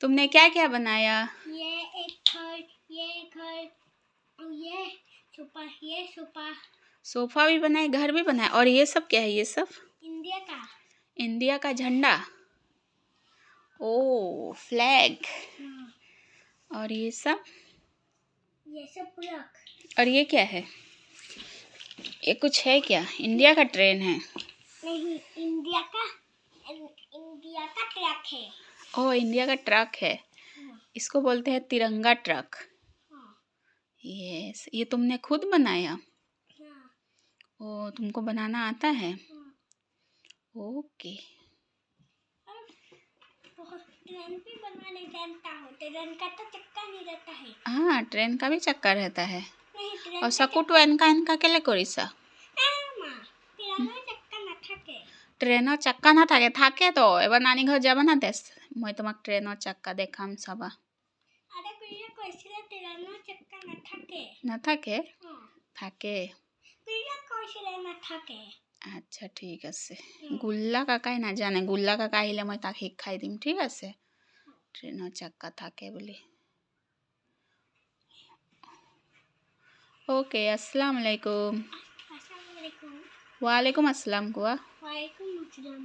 तुमने क्या क्या बनाया? ये एक घर, ये घर, ये सोफा सोफा भी बनाए, घर भी बनाए। और ये सब क्या है? ये सब इंडिया का झंडा। ओ, फ्लैग। और ये सब प्लग। और ये क्या है? ये कुछ है क्या? इंडिया का ट्रेन है? नहीं, इंडिया का ट्रक है। ओ, इंडिया का ट्रक है। इसको बोलते हैं तिरंगा ट्रक। यस, ये तुमने खुद बनाया? ओ, तुमको बनाना आता है? ओके। ट्रेन भी बनाने जानता हूँ। ट्रेन का तो चक्का नहीं रहता है। हाँ, ट्रेन का भी चक्का रहता है। नहीं, ट्रेन और का सकुटु एनका केले करिसा? ट्रेनर चक्का ना থাকে তো এবার নানি ঘর যাবা না দেশ মই তোমাক ট্রেনৰ চক্কা দেখাম চাবা। আরে কইলে কইছিলে ট্রেনের চক্কা না থাকে। নাথাকে? থাকে। কইলে কইছিলে না থাকে। আচ্ছা ঠিক আছে। গুল্লা কাকাই না জানে, গুল্লা কাকা আহিলে মই তাক শিকাই দিম, ঠিক আছে? ট্রেনৰ চক্কা থাকে বুলি। ওকে, আসসালামু আলাইকুম। আসসালামু আলাইকুম। ওয়ালাইকুম আসসালাম কোৱা। ওয়ালাইকুম আসসালাম।